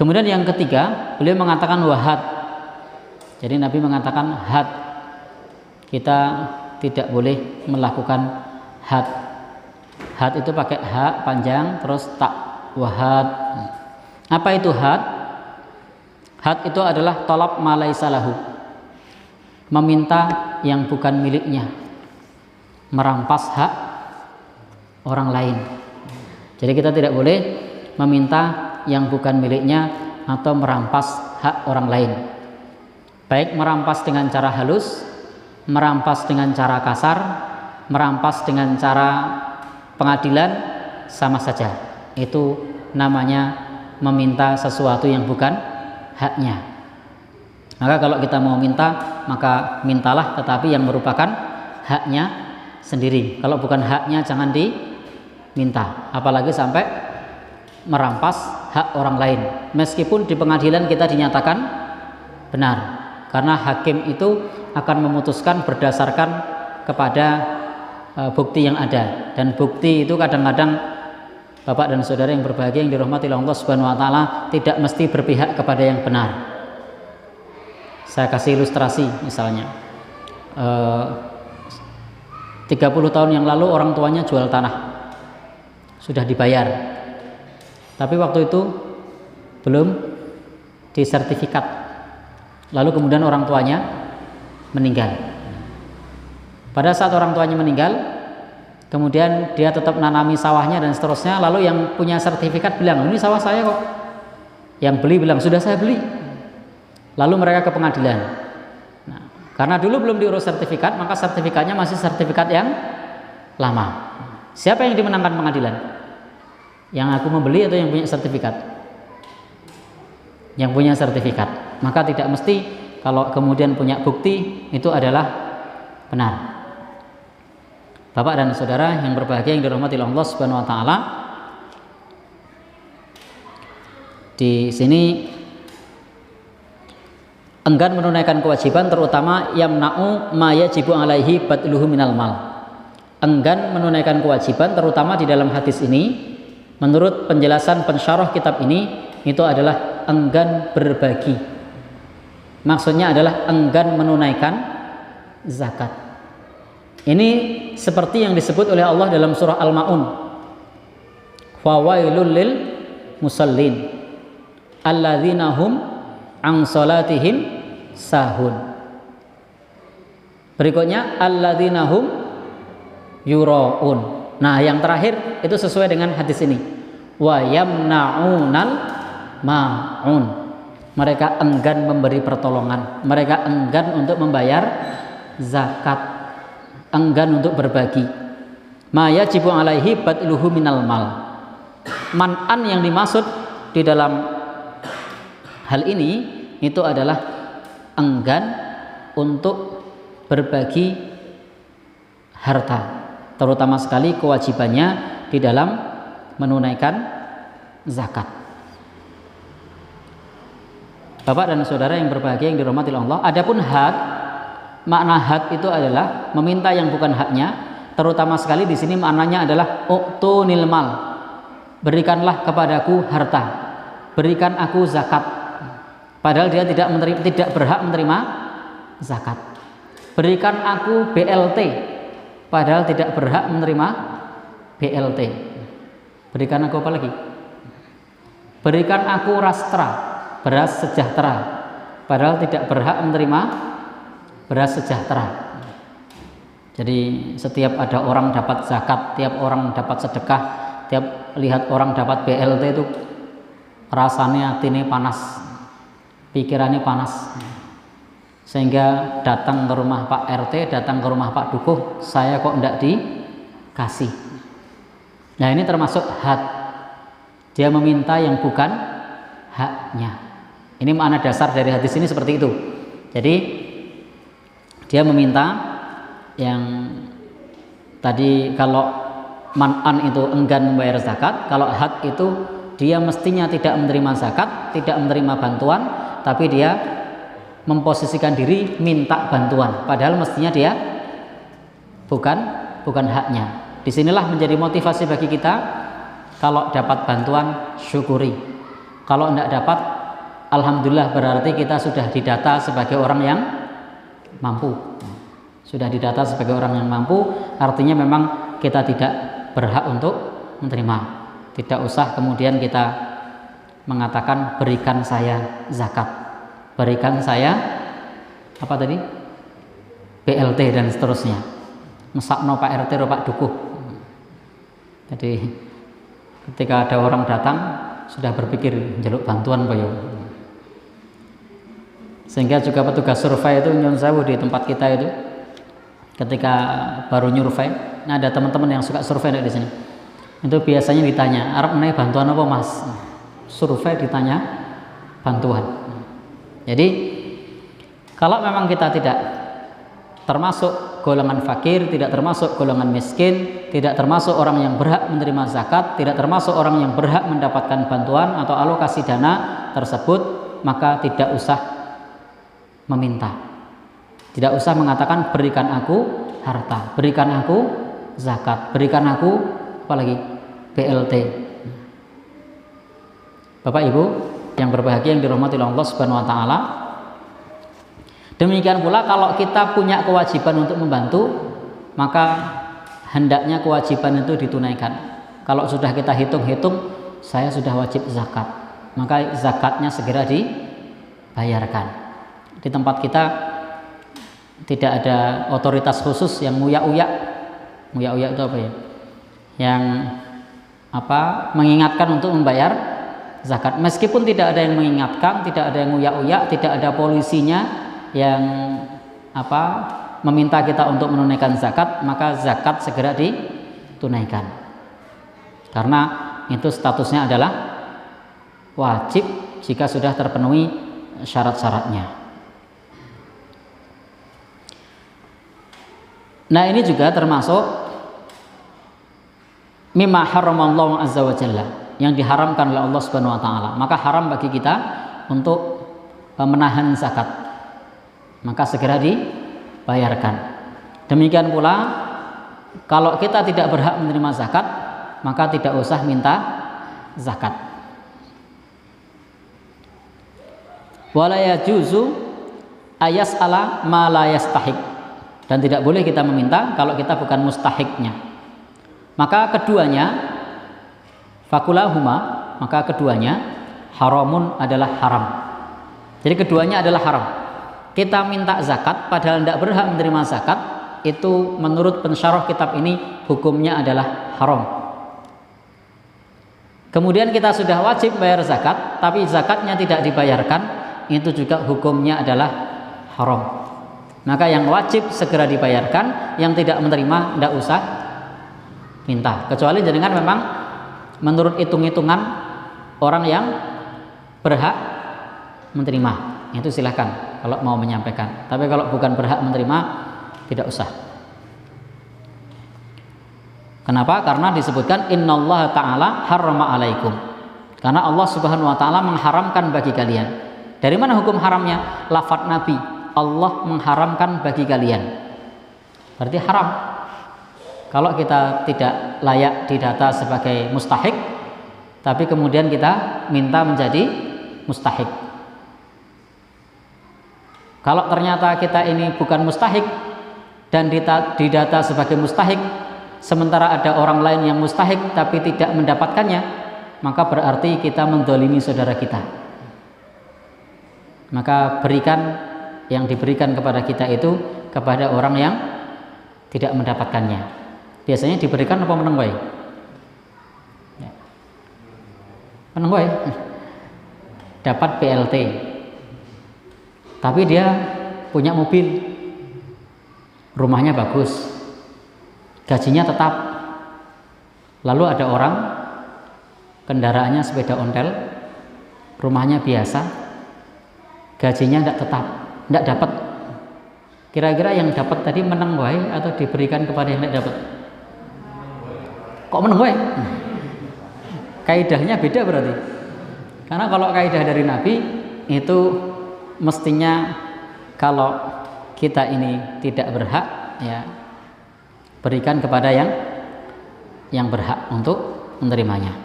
Kemudian yang ketiga, beliau mengatakan wahad. Jadi Nabi mengatakan had. Kita tidak boleh melakukan had. Had itu pakai ha panjang terus tak, wahad. Apa itu had? Had itu adalah tolab ma laisa lahu, meminta yang bukan miliknya, merampas hak orang lain. Jadi kita tidak boleh meminta yang bukan miliknya atau merampas hak orang lain, baik merampas dengan cara halus, merampas dengan cara kasar, merampas dengan cara pengadilan, sama saja. Itu namanya meminta sesuatu yang bukan haknya. Maka kalau kita mau minta, maka mintalah tetapi yang merupakan haknya sendiri. Kalau bukan haknya jangan diminta, apalagi sampai merampas hak orang lain. Meskipun di pengadilan kita dinyatakan benar, karena hakim itu akan memutuskan berdasarkan kepada bukti yang ada, dan bukti itu kadang-kadang Bapak dan saudara yang berbahagia yang dirahmati oleh Allah Subhanahu wa taala tidak mesti berpihak kepada yang benar. Saya kasih ilustrasi, misalnya 30 tahun yang lalu orang tuanya jual tanah, sudah dibayar, tapi waktu itu belum disertifikat, lalu kemudian orang tuanya meninggal. Pada saat orang tuanya meninggal, kemudian dia tetap nanami sawahnya dan seterusnya, lalu yang punya sertifikat bilang, ini sawah saya kok. Yang beli bilang, sudah saya beli. Lalu mereka ke pengadilan. Nah, karena dulu belum diurus sertifikat, maka sertifikatnya masih sertifikat yang lama. Siapa yang dimenangkan pengadilan? Yang aku membeli atau yang punya sertifikat? Yang punya sertifikat. Maka tidak mesti kalau kemudian punya bukti itu adalah benar. Bapak dan saudara yang berbahagia yang dirahmati Allah Subhanahu wa taala, di sini enggan menunaikan kewajiban, terutama yamna'u ma yajibu alaihi badluhu minal mal. Enggan menunaikan kewajiban terutama di dalam hadis ini, menurut penjelasan pensyarah kitab ini, itu adalah enggan berbagi. Maksudnya adalah enggan menunaikan zakat. Ini seperti yang disebut oleh Allah dalam surah Al-Ma'un, fawailul lil musallin alladzina hum an salatihim sahun. Berikutnya alladzina hum yuraun. Nah, yang terakhir itu sesuai dengan hadis ini, wa yamna'unal ma'un. Mereka enggan memberi pertolongan, mereka enggan untuk membayar zakat, enggan untuk berbagi. Ma yajibu alaihi badluhu minal mal. Man'an yang dimaksud di dalam hal ini itu adalah enggan untuk berbagi harta, terutama sekali kewajibannya di dalam menunaikan zakat. Bapak dan saudara yang berbahagia yang dirahmati Allah, adapun had, makna had itu adalah meminta yang bukan haknya, terutama sekali di sini maknanya adalah u'tunil mal, berikanlah kepadaku harta, berikan aku zakat, padahal dia tidak berhak menerima zakat. Berikan aku BLT, padahal tidak berhak menerima BLT. Berikan aku apa lagi? Berikan aku rastra, beras sejahtera, padahal tidak berhak menerima beras sejahtera. Jadi setiap ada orang dapat zakat, tiap orang dapat sedekah, tiap lihat orang dapat BLT itu rasanya hatinya panas, pikirannya panas, sehingga datang ke rumah Pak RT, datang ke rumah Pak Dukuh, saya kok enggak dikasih. Nah, ini termasuk had, dia meminta yang bukan haknya. Ini makna dasar dari hadis ini seperti itu. Jadi dia meminta yang tadi, kalau man'an itu enggan membayar zakat, kalau had itu dia mestinya tidak menerima zakat, tidak menerima bantuan, tapi dia memposisikan diri minta bantuan, padahal mestinya dia bukan haknya. Disinilah menjadi motivasi bagi kita, kalau dapat bantuan syukuri, kalau tidak dapat alhamdulillah berarti kita sudah didata sebagai orang yang mampu. Sudah didata sebagai orang yang mampu, artinya memang kita tidak berhak untuk menerima. Tidak usah kemudian kita mengatakan berikan saya zakat, berikan saya apa tadi, BLT dan seterusnya, mesakno Pak RT atau Pak Dukuh. Jadi ketika ada orang datang sudah berpikir jaluk bantuan Pak yo. Sehingga juga petugas survei itu nyun sewu di tempat kita itu, ketika baru nyurvei, nah ada teman-teman yang suka survei di sini. Itu biasanya ditanya, "Arep menehi bantuan apa, Mas?" Survei ditanya bantuan. Jadi kalau memang kita tidak termasuk golongan fakir, tidak termasuk golongan miskin, tidak termasuk orang yang berhak menerima zakat, tidak termasuk orang yang berhak mendapatkan bantuan atau alokasi dana tersebut, maka tidak usah meminta. Tidak usah mengatakan berikan aku harta, berikan aku zakat, berikan aku apalagi BLT. Bapak Ibu yang berbahagia yang dirahmati oleh Allah Subhanahu wa taala. Demikian pula kalau kita punya kewajiban untuk membantu, maka hendaknya kewajiban itu ditunaikan. Kalau sudah kita hitung-hitung, saya sudah wajib zakat, maka zakatnya segera dibayarkan. Di tempat kita tidak ada otoritas khusus yang nguyak-uyak. Nguyak-uyak itu apa ya? Yang mengingatkan untuk membayar zakat. Meskipun tidak ada yang mengingatkan, tidak ada yang nguyak-uyak, tidak ada polisinya yang meminta kita untuk menunaikan zakat, maka zakat segera ditunaikan. Karena itu statusnya adalah wajib jika sudah terpenuhi syarat-syaratnya. Nah, ini juga termasuk mimma haramallahu azza wa jalla, yang diharamkan oleh Allah Subhanahu wa taala. Maka haram bagi kita untuk menahan zakat. Maka segera dibayarkan. Demikian pula kalau kita tidak berhak menerima zakat, maka tidak usah minta zakat. Wala yajuzu ayas'ala ma la yastahiq, dan tidak boleh kita meminta kalau kita bukan mustahiknya. Maka keduanya fakulahuma, maka keduanya haramun adalah haram. Jadi keduanya adalah haram. Kita minta zakat padahal tidak berhak menerima zakat, itu menurut pensyarah kitab ini hukumnya adalah haram. Kemudian kita sudah wajib bayar zakat tapi zakatnya tidak dibayarkan, itu juga hukumnya adalah haram. Maka yang wajib segera dibayarkan, yang tidak menerima tidak usah minta, kecuali jenengan memang menurut hitung-hitungan orang yang berhak menerima, itu silahkan kalau mau menyampaikan. Tapi kalau bukan berhak menerima, tidak usah. Kenapa? Karena disebutkan innallaha ta'ala harrama alaikum, karena Allah Subhanahu wa taala mengharamkan bagi kalian. Dari mana hukum haramnya? Lafaz Nabi, Allah mengharamkan bagi kalian, berarti haram. Kalau kita tidak layak didata sebagai mustahik, tapi kemudian kita minta menjadi mustahik. Kalau ternyata kita ini bukan mustahik dan didata sebagai mustahik, sementara ada orang lain yang mustahik tapi tidak mendapatkannya, maka berarti kita mendolimi saudara kita. Maka berikan yang diberikan kepada kita itu kepada orang yang tidak mendapatkannya. Biasanya diberikan apa meneng wae? Meneng wae. Dapat BLT. Tapi dia punya mobil, rumahnya bagus, gajinya tetap. Lalu ada orang kendaraannya sepeda ontel, rumahnya biasa, gajinya tidak tetap, tidak dapat. Kira-kira yang dapat tadi menang wae atau diberikan kepada yang tidak dapat? Kok menang wae? Kaidahnya beda berarti. Karena kalau kaidah dari Nabi itu mestinya kalau kita ini tidak berhak, ya berikan kepada yang berhak untuk menerimanya.